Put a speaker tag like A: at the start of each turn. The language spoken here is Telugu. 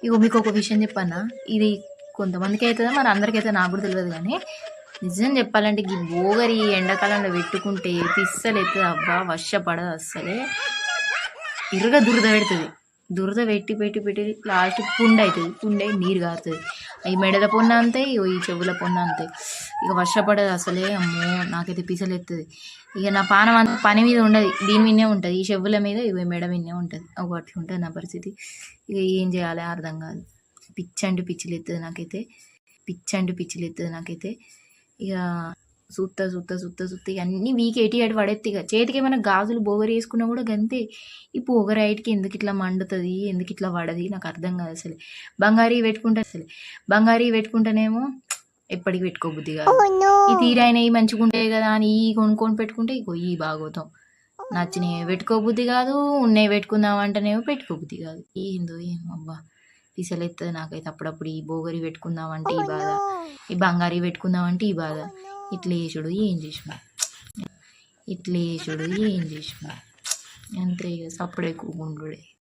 A: ఇగో మీకు ఒక విషయం చెప్పన్నా, ఇది కొంతమందికి అవుతుందో మరి అందరికైతే నాకు కూడా తెలియదు కానీ నిజం చెప్పాలంటే ఈ బోగరి ఎండాకాలంలో పెట్టుకుంటే పిස්සలు అవుతుంది అబ్బా, వర్షపడదు అస్సలే. ఇరుగా దురద పెడుతుంది, దురద పెట్టి పెట్టి పెట్టి లాస్ట్ పుండు అవుతుంది, పుండై నీరు కారుతుంది. ఈ మెడల పొన్న అంతే, ఈ చెవుల పొన్న అంతే. ఇక వర్షపడదు అసలే. అమ్మో నాకైతే పిసలు ఎత్తుంది. ఇక నా పానం అంత పని మీద ఉండదు, దీని మీదనే ఉంటుంది, ఈ చెవుల మీద ఇవి మెడ మీదనే ఉంటుంది. ఒక అట్లా ఉంటుంది నా పరిస్థితి. ఇక ఏం చేయాలి అర్థం కాదు. పిచ్చి పిచ్చిలు ఎత్తుంది నాకైతే, పిచ్చిలు ఎత్తుంది నాకైతే. ఇక సుత్త ఇక అన్నీ వీక్ ఎటి అటు పడెత్తి. ఇక చేతికి ఏమైనా గాజులు బోగరి వేసుకున్నా కూడా గంతే. ఈ పొగ రైట్కి ఎందుకు ఇట్లా మండుతుంది, ఎందుకు ఇట్లా పడది నాకు అర్థం కాదు అసలు. బంగారీ పెట్టుకుంటేనేమో ఎప్పటికి పెట్టుకోబుద్ది కాదు. ఈ తీరైనవి మంచిగా ఉంటాయి కదా అని ఈ కొనుక్కొని పెట్టుకుంటే ఇగో ఈ బాగోతాం. నచ్చినవి పెట్టుకోబుద్ది కాదు, ఉన్నవి పెట్టుకుందామంటేనేమో పెట్టుకోబుద్ది కాదు. ఏందో ఏమబ్బా పిసలు ఎత్తుంది నాకైతే అప్పుడప్పుడు. ఈ బోగరి పెట్టుకుందామంటే ఈ బాధ, ఈ బంగారీ పెట్టుకుందామంటే ఈ బాధ. ఇట్లా వేసుడు ఏం చేసుడు అంతే. ఇక సప్పుడే కూకుండుడే.